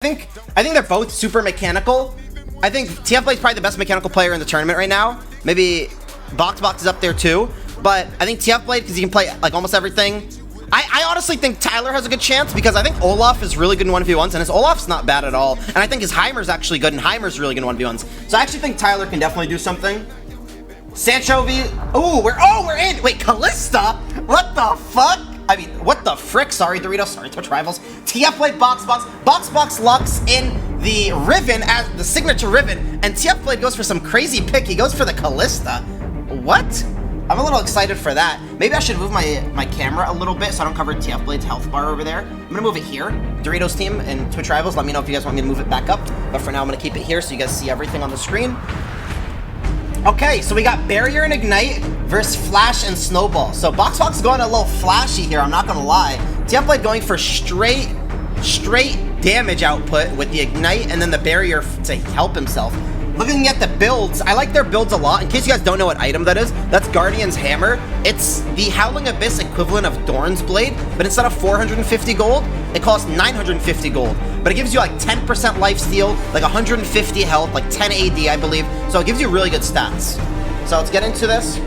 I think they're both super mechanical. I think TF Blade's probably the best mechanical player in the tournament right now. Maybe Boxbox is up there too. But I think TF Blade, because he can play like almost everything. I honestly think Tyler has a good chance because I think Olaf is really good in 1v1s, and his Olaf's not bad at all. And I think his Heimer's actually good, and Heimer's really good in 1v1s. So I actually think Tyler can definitely do something. Sancho v... we're in! Wait, Callista? What the fuck? I mean, what the frick? Sorry, Doritos. Sorry, Twitch Rivals. TF Blade Boxbox. Boxbox Lux in the Riven as the signature Riven. And TF Blade goes for some crazy pick. He goes for the Callista. What? I'm a little excited for that. Maybe I should move my camera a little bit so I don't cover TF Blade's health bar over there. I'm gonna move it here. Doritos team and Twitch Rivals, let me know if you guys want me to move it back up. But for now, I'm gonna keep it here so you guys see everything on the screen. Okay, so we got Barrier and Ignite versus Flash and Snowball. So Boxbox is going a little flashy here, I'm not gonna lie. TF Blade going for straight damage output with the Ignite and then the Barrier to help himself. Looking at the builds, I like their builds a lot. In case you guys don't know what item that is, that's Guardian's Hammer. It's the Howling Abyss equivalent of Dorn's Blade, but instead of 450 gold, it costs 950 gold. But it gives you like 10% lifesteal, like 150 health, like 10 AD, I believe. So it gives you really good stats. So let's get into this.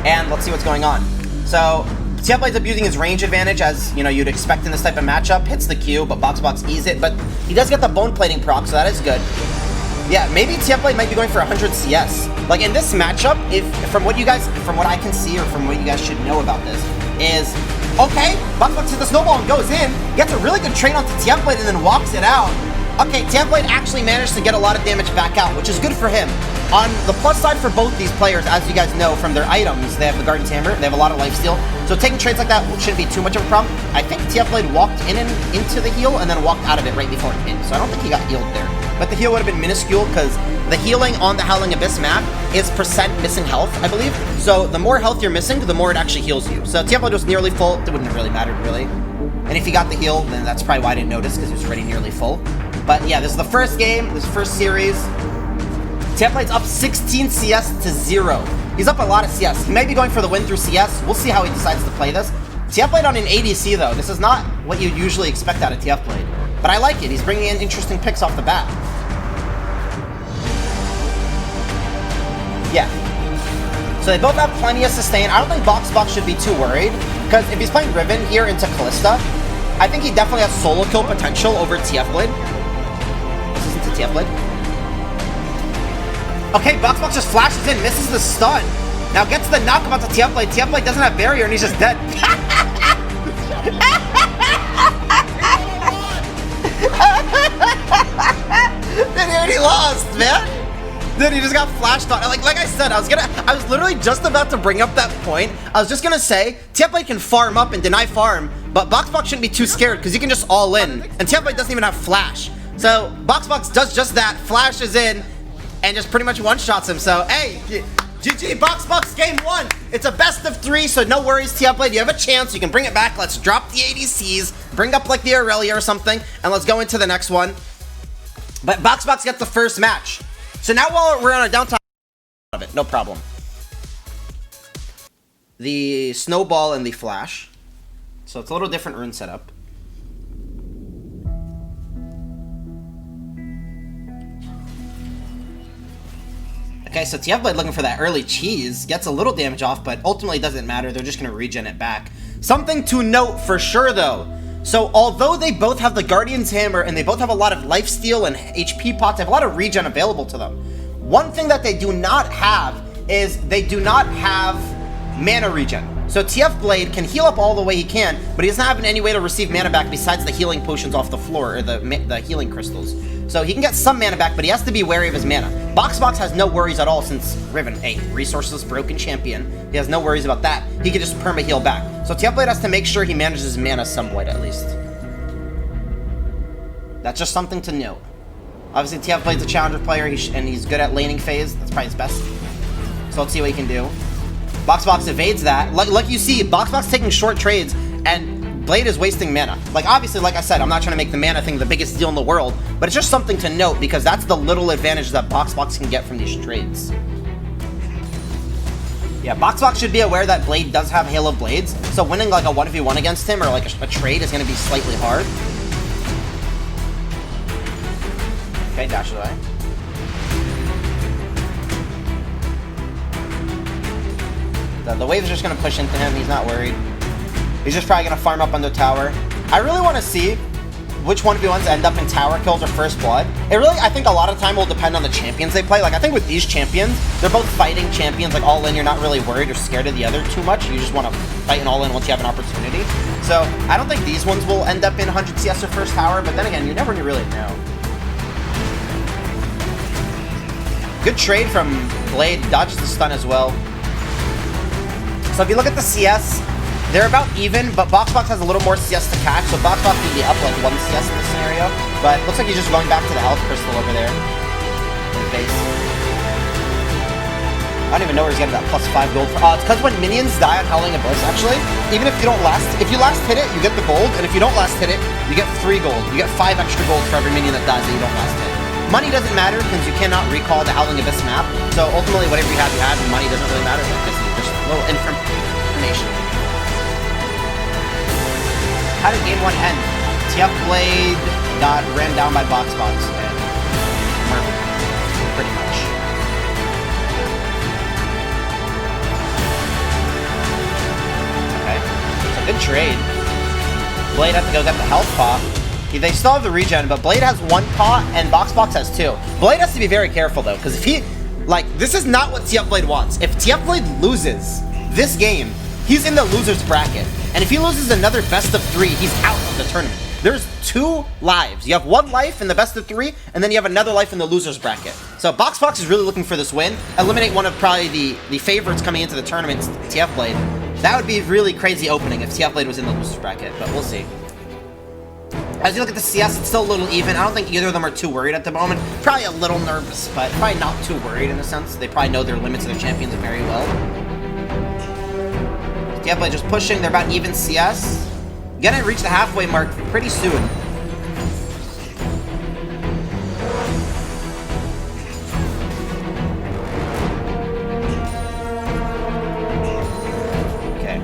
And let's see what's going on. So TF Blade's abusing his range advantage, as you know you'd expect in this type of matchup. Hits the Q, but Boxbox ease it. But he does get the bone plating proc, so that is good. Yeah, maybe TF Blade might be going for 100 CS. Like in this matchup, from what I can see, or from what you guys should know about this, is okay. Boxbox hits the snowball and goes in, gets a really good trade onto TF Blade, and then walks it out. Okay, TF Blade actually managed to get a lot of damage back out, which is good for him. On the plus side for both these players, as you guys know from their items, they have the Guardian's Hammer, they have a lot of lifesteal, so taking trades like that shouldn't be too much of a problem. I think TF Blade walked in and into the heal and then walked out of it right before it hit, so I don't think he got healed there. But the heal would have been minuscule because the healing on the Howling Abyss map is percent missing health, I believe. So the more health you're missing, the more it actually heals you. So TF Blade was nearly full, it wouldn't have really mattered, really. And if he got the heal, then that's probably why I didn't notice, because he was already nearly full. But yeah, this is the first game, this is the first series. TF Blade's up 16 CS to 0. He's up a lot of CS. He may be going for the win through CS. We'll see how he decides to play this. TF Blade on an ADC though. This is not what you usually expect out of TF Blade. But I like it. He's bringing in interesting picks off the bat. Yeah. So they both have plenty of sustain. I don't think Boxbox should be too worried, because if he's playing Riven here into Callista, I think he definitely has solo kill potential over TF Blade. This isn't to TF Blade. Okay, Boxbox just flashes in, misses the stun. Now gets the knockabout to TF Blade. TF Blade doesn't have barrier and he's just dead. Dude, he already lost, man. Dude, he just got flashed on. Like I said, I was literally just about to bring up that point. I was just gonna say, TF Blade can farm up and deny farm, but Boxbox shouldn't be too scared because he can just all in. And TF Blade doesn't even have flash. So Boxbox does just that, flashes in, and just pretty much one-shots him. So, hey, GG, Boxbox game 1. It's a best of 3, so no worries, TF Blade. You have a chance. You can bring it back. Let's drop the ADCs, bring up like the Aurelia or something, and let's go into the next one. But Boxbox gets the first match. So now while we're on a downtime of it, no problem. The Snowball and the Flash. So it's a little different rune setup. Okay, so TF Blade looking for that early cheese, gets a little damage off, but ultimately doesn't matter, they're just gonna regen it back. Something to note for sure though, so although they both have the Guardian's Hammer and they both have a lot of lifesteal and HP pots, they have a lot of regen available to them. One thing that they do not have is they do not have mana regen. So TF Blade can heal up all the way he can, but he doesn't have any way to receive mana back besides the healing potions off the floor, or the healing crystals. So he can get some mana back, but he has to be wary of his mana. Boxbox has no worries at all since Riven, hey, resources broken champion. He has no worries about that. He can just perma heal back. So TF Blade has to make sure he manages his mana somewhat at least. That's just something to note. Obviously TF Blade's a challenger player, and he's good at laning phase. That's probably his best. So let's see what he can do. Boxbox evades that. Like you see, Boxbox taking short trades, and Blade is wasting mana. Like, obviously, like I said, I'm not trying to make the mana thing the biggest deal in the world, but it's just something to note because that's the little advantage that Boxbox can get from these trades. Yeah, Boxbox should be aware that Blade does have Hail of Blades, so winning like a 1v1 against him or like a trade is going to be slightly hard. Okay, dash away. The wave is just going to push into him. He's not worried. He's just probably going to farm up under tower. I really want to see which 1v1s end up in tower kills or first blood. It really, I think a lot of time will depend on the champions they play. Like, I think with these champions, they're both fighting champions, like all in. You're not really worried or scared of the other too much. You just want to fight an all in once you have an opportunity. So I don't think these ones will end up in 100 CS or first tower, but then again, you never really know. Good trade from Blade, dodges the stun as well. So if you look at the CS, they're about even, but Boxbox has a little more CS to catch, so Boxbox would be up like 1 CS in this scenario. But looks like he's just going back to the health crystal over there. In the base. I don't even know where he's getting that +5 gold for. It's because when minions die on Howling Abyss, actually, even if you don't last, if you last hit it, you get the gold, and if you don't last hit it, you get 3 gold. You get 5 extra gold for every minion that dies that you don't last hit. Money doesn't matter because you cannot recall the Howling Abyss map, so ultimately whatever you have, and money doesn't really matter because it's just a little information. How did game 1 end? TF Blade got ran down by Boxbox and murdered, pretty much. Okay, so good trade. Blade has to go get the health pot. They still have the regen, but Blade has 1 pot and Boxbox has 2. Blade has to be very careful though, because if he, like, this is not what TF Blade wants. If TF Blade loses this game, he's in the loser's bracket. And if he loses another best of 3, he's out of the tournament. There's 2 lives. You have 1 life in the best of 3, and then you have another life in the loser's bracket. So Boxbox is really looking for this win. Eliminate one of probably the favorites coming into the tournament, TF Blade. That would be a really crazy opening if TF Blade was in the loser's bracket, but we'll see. As you look at the CS, it's still a little even. I don't think either of them are too worried at the moment. Probably a little nervous, but probably not too worried in a sense. They probably know their limits of their champions very well. TF Blade just pushing. They're about even CS. Gonna reach the halfway mark pretty soon. Okay.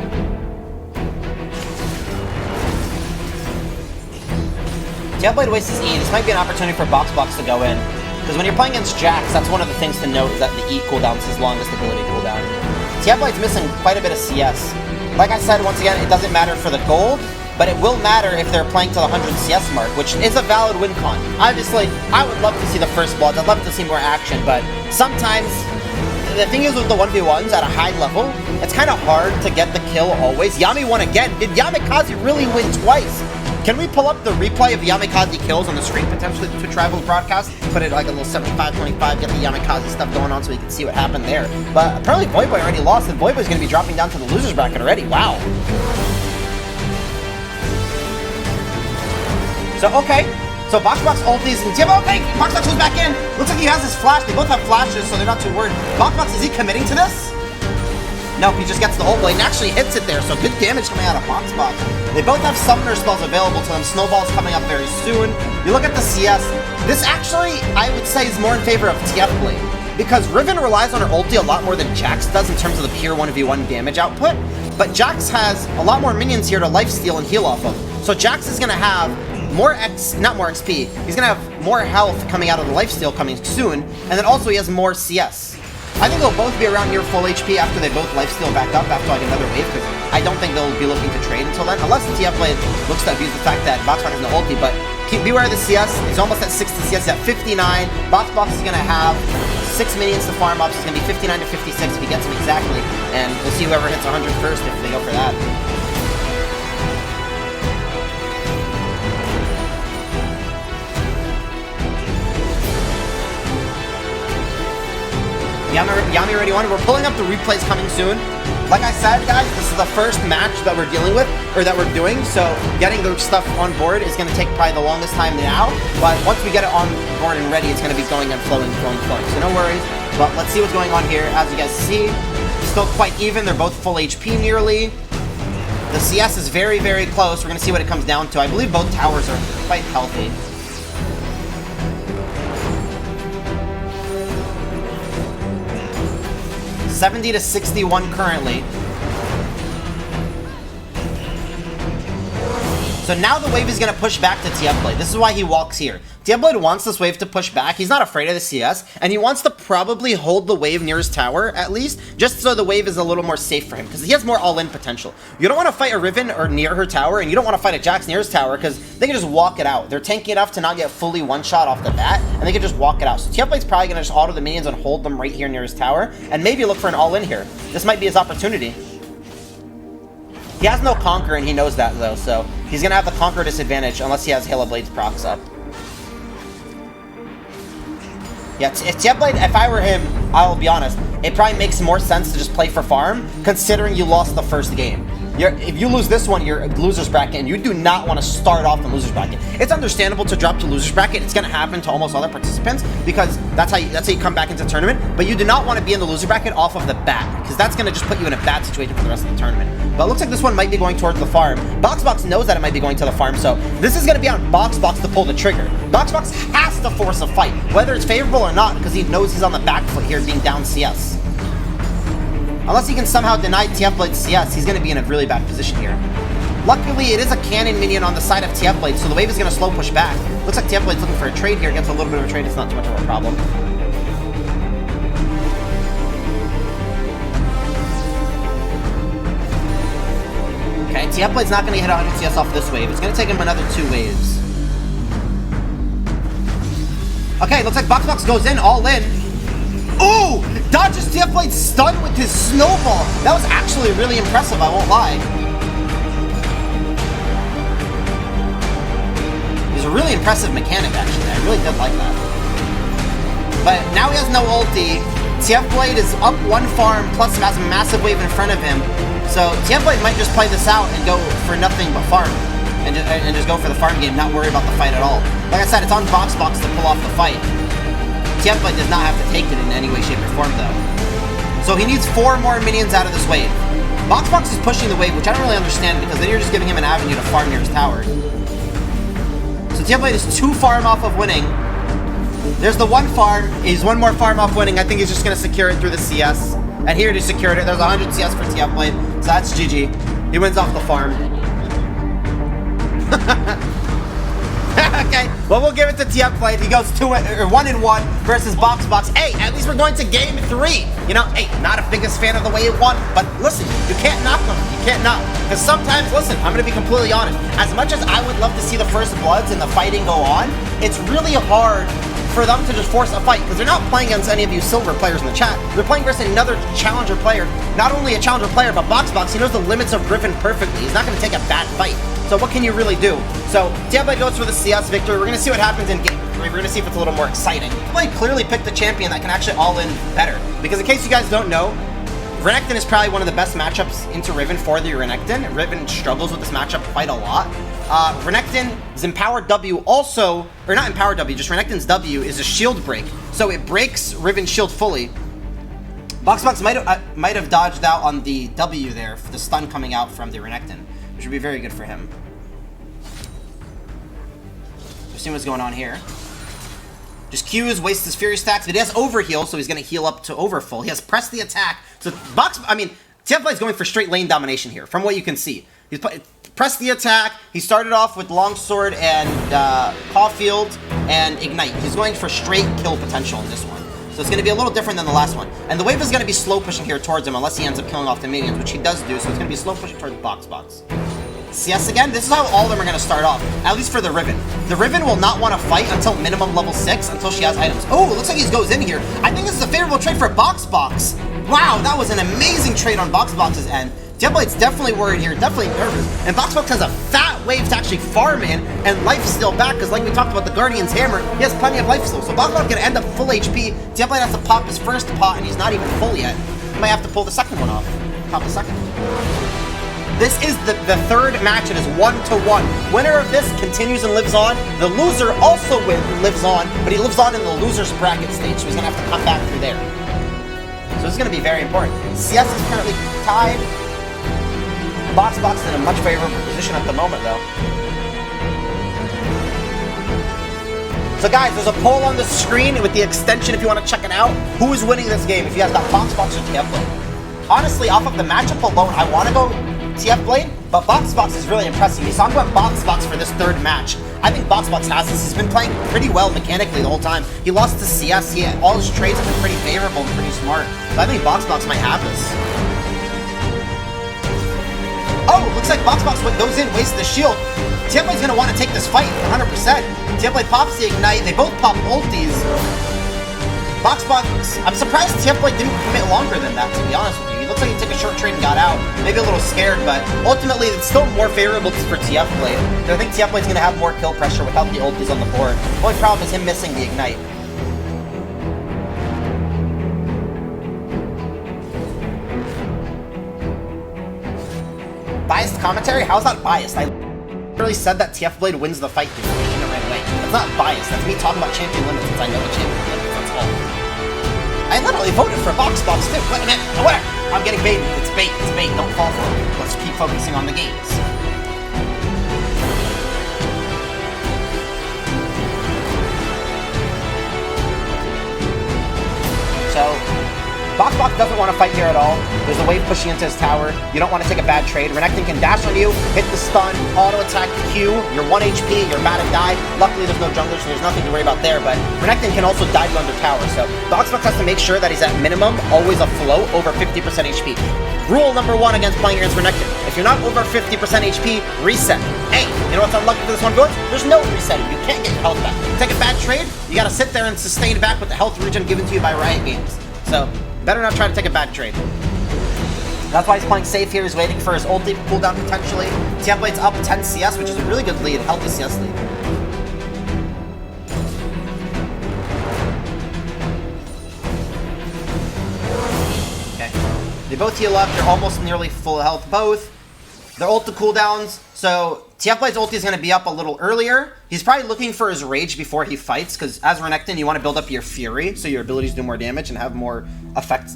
TF Blade wastes his E. This might be an opportunity for Boxbox to go in. Because when you're playing against Jax, that's one of the things to note, is that the E cooldown is his longest ability cooldown. TF Blade's missing quite a bit of CS. Like I said, once again, it doesn't matter for the gold, but it will matter if they're playing to the 100 CS mark, which is a valid win con. Obviously, I would love to see the first bloods, I'd love to see more action, but sometimes, the thing is with the 1v1s at a high level, it's kind of hard to get the kill always. Yami won again. Did Yamikaze really win twice? Can we pull up the replay of the Yamikaze kills on the screen, potentially, to Twitch Rivals broadcast? Put it like a little 75-25, get the Yamikaze stuff going on so we can see what happened there. But apparently Voyboy already lost, and Voyboy's going to be dropping down to the loser's bracket already. Wow. So, okay. So Boxbox ultis and okay, Boxbox goes back in. Looks like he has his flash. They both have flashes, so they're not too worried. Boxbox, is he committing to this? Nope, he just gets the ult blade and actually hits it there, so good damage coming out of Boxbox. They both have summoner spells available to them. Snowball's coming up very soon. You look at the CS, this actually, I would say, is more in favor of TF Blade. Because Riven relies on her ulti a lot more than Jax does in terms of the pure 1v1 damage output. But Jax has a lot more minions here to lifesteal and heal off of. So Jax is going to have more not more XP, he's going to have more health coming out of the lifesteal coming soon. And then also he has more CS. I think they'll both be around near full HP after they both lifesteal back up after like another wave, because I don't think they'll be looking to trade until then, unless the TF Blade looks to abuse the fact that Boxbox has no ulti, but beware of the CS. He's almost at 60 CS, at 59. Boxbox is going to have 6 minions to farm up, so it's going to be 59 to 56 if he gets them exactly, and we'll see whoever hits 100 first if they go for that. Yami already won. We're pulling up the replays coming soon. Like I said, guys, this is the first match that we're dealing with, or that we're doing, so getting the stuff on board is going to take probably the longest time now, but once we get it on board and ready, it's going to be going and flowing, so no worries. But let's see what's going on here. As you guys see, still quite even. They're both full HP nearly. The CS is very, very close. We're going to see what it comes down to. I believe both towers are quite healthy. $70 to 61 currently. So now the wave is going to push back to TF Blade. This is why he walks here. TF Blade wants this wave to push back. He's not afraid of the CS, and he wants to probably hold the wave near his tower, at least, just so the wave is a little more safe for him, because he has more all-in potential. You don't want to fight a Riven or near her tower, and you don't want to fight a Jax near his tower, because they can just walk it out. They're tanky enough to not get fully one-shot off the bat, and they can just walk it out. So TF Blade's probably going to just auto the minions and hold them right here near his tower, and maybe look for an all-in here. This might be his opportunity. He has no Conquer, and he knows that, though, so he's going to have the Conquer disadvantage unless he has Halo Blade's procs up. Yeah, if TF Blade, if I were him, I'll be honest, it probably makes more sense to just play for farm, considering you lost the first game. If you lose this one, you're a loser's bracket, and you do not want to start off in loser's bracket. It's understandable to drop to loser's bracket. It's going to happen to almost all the participants, because that's how you come back into the tournament, but you do not want to be in the loser bracket off of the bat, because that's going to just put you in a bad situation for the rest of the tournament. But it looks like this one might be going towards the farm. Boxbox knows that it might be going to the farm, so this is going to be on Boxbox to pull the trigger. Boxbox has to force a fight, whether it's favorable or not, because he knows he's on the back foot here being down CS. Unless he can somehow deny TF Blade's CS, he's going to be in a really bad position here. Luckily, it is a cannon minion on the side of TF Blade, so the wave is going to slow push back. Looks like TF Blade's looking for a trade here. Gets a little bit of a trade. It's not too much of a problem. Okay, TF Blade's not going to hit 100 CS off this wave. It's going to take him another 2 waves. Okay, looks like Boxbox goes in, all in. Ooh! Dodges TF Blade's stun with his snowball. That was actually really impressive, I won't lie. He's a really impressive mechanic, actually. I really did like that. But now he has no ulti. TF Blade is up 1 farm, plus has a massive wave in front of him. So TF Blade might just play this out and go for nothing but farm. And just go for the farm game, not worry about the fight at all. Like I said, it's on Boxbox to pull off the fight. TF Blade does not have to take it in any way, shape, or form, though. So he needs 4 more minions out of this wave. Boxbox is pushing the wave, which I don't really understand, because then you're just giving him an avenue to farm near his tower. So TF Blade is 2 farm off of winning. There's the 1 farm. He's 1 more farm off winning. I think he's just going to secure it through the CS. And here he secured it. There's 100 CS for TF Blade, so that's GG. He wins off the farm. Okay, well, we'll give it to TF Blade. He goes 1-1 versus Boxbox. Hey, at least we're going to game 3. You know, hey, not a biggest fan of the way it won, but listen, you can't knock them. You can't knock. Because sometimes, listen, I'm going to be completely honest. As much as I would love to see the first bloods and the fighting go on, it's really hard for them to just force a fight, because they're not playing against any of you silver players in the chat. They're playing versus another challenger player. Not only a challenger player, but Boxbox, he knows the limits of Griffin perfectly. He's not going to take a bad fight. So what can you really do? So TF Blade goes for the CS victory. We're going to see what happens in game 3. We're going to see if it's a little more exciting. TF Blade clearly picked the champion that can actually all-in better. Because in case you guys don't know, Renekton is probably one of the best matchups into Riven for the Renekton. Riven struggles with this matchup quite a lot. Renekton's Empowered W also, or not Empowered W, just Renekton's W is a shield break. So it breaks Riven's shield fully. Boxbox might have dodged out on the W there, for the stun coming out from the Renekton, which would be very good for him. We'll see what's going on here. Just Qs, wastes his Fury stacks, but he has overheal, so he's going to heal up to overfull. He has pressed the attack. So TF Blade's going for straight lane domination here, from what you can see. He's pressed the attack. He started off with Longsword and Caulfield and Ignite. He's going for straight kill potential in this one. So it's going to be a little different than the last one. And the wave is going to be slow pushing here towards him, unless he ends up killing off the minions, which he does do, so it's going to be slow pushing towards Boxbox. CS again, this is how all of them are going to start off, at least for the Riven. The Riven will not want to fight until minimum level 6, until she has items. Oh, it looks like he goes in here. I think this is a favorable trade for Boxbox. Wow, that was an amazing trade on Boxbox's end. TF Blade's definitely worried here, definitely nervous. And Boxbox has a fat wave to actually farm in, and lifesteal back, because like we talked about the Guardian's Hammer, he has plenty of lifesteal. So Boxbox is going to end up full HP. TF Blade has to pop his first pot, and he's not even full yet. He might have to pull the second one off. Pop the second. This is the third match. It is 1-1. Winner of this continues and lives on. The loser also lives on, but he lives on in the loser's bracket stage, so he's going to have to come back through there. So this is going to be very important. CS is currently tied. Boxbox is in a much favorable position at the moment, though. So guys, there's a poll on the screen with the extension if you want to check it out. Who is winning this game? If you guys got Boxbox or TF Blade? Honestly, off of the matchup alone, I want to go TF Blade, but Boxbox is really impressing me, so I'm going Boxbox for this third match. I think Boxbox has this. He's been playing pretty well mechanically the whole time. He lost to CS, all his trades have been pretty favorable and pretty smart, but I think Boxbox might have this. Oh, looks like Boxbox goes in, wastes the shield. TF Blade's gonna want to take this fight 100%. TF Blade pops the Ignite, they both pop ultis. Boxbox, I'm surprised TF Blade didn't commit longer than that, to be honest with you. He looks like he took a short trade and got out. Maybe a little scared, but ultimately it's still more favorable for TF Blade. I think TF Blade's gonna have more kill pressure without the ultis on the board. The only problem is him missing the Ignite. Biased commentary? How's that biased? I literally said that TF Blade wins the fight here right away. That's not biased. That's me talking about champion limits since I know the champion limits. That's all. I literally voted for Boxbox too. Wait a minute. Whatever. I'm getting baited. It's bait. It's bait. Don't fall for it. Let's keep focusing on the games. So, Boxbox doesn't want to fight here at all. There's a wave pushing into his tower. You don't want to take a bad trade. Renekton can dash on you, hit the stun, auto attack Q. You're 1 HP, you're about to die. Luckily, there's no jungler, so there's nothing to worry about there. But Renekton can also dive you under tower. So Boxbox has to make sure that he's at minimum always a flow over 50% HP. Rule number 1 against playing against Renekton: if you're not over 50% HP, reset. Hey, you know what's unlucky for this one, Goats? There's no resetting. You can't get your health back. Take a bad trade, you gotta sit there and sustain back with the health regen given to you by Riot Games. So better not try to take a bad trade. That's why he's playing safe here. He's waiting for his ulti cooldown potentially. TF Blade's up 10 CS, which is a really good lead, healthy CS lead. Okay. They both heal up. They're almost nearly full health both. Their ult cooldowns. So TF Blade's ulti is going to be up a little earlier. He's probably looking for his rage before he fights, because as Renekton, you want to build up your fury, so your abilities do more damage and have more effects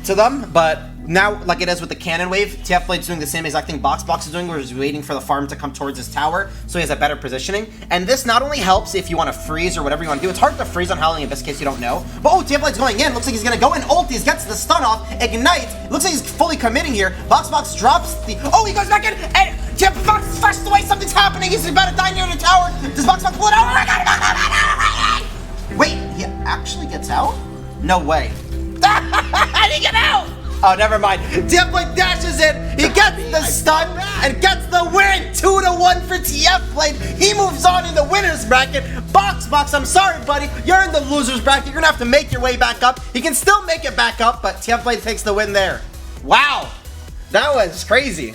to them. But now, like it is with the cannon wave, TF Blade's doing the same exact thing Boxbox is doing, where he's waiting for the farm to come towards his tower, so he has a better positioning. And this not only helps if you want to freeze or whatever you want to do. It's hard to freeze on Howling Abyss in case you don't know. But oh, TF Blade's going in. Looks like he's going to go in ultis, gets the stun off, Ignite. Looks like he's fully committing here. Boxbox drops the... Oh, he goes back in, and TF Box is flashed away. Something's happening. He's about to die near the tower. Does Boxbox pull it out? Oh my god! Wait, he actually gets out? No way. How did he get out? Oh, never mind. TF Blade dashes in, he gets the stun, and gets the win! 2-1 for TF Blade. He moves on in the winner's bracket. Boxbox, I'm sorry, buddy. You're in the loser's bracket. You're gonna have to make your way back up. He can still make it back up, but TF Blade takes the win there. Wow. That was crazy.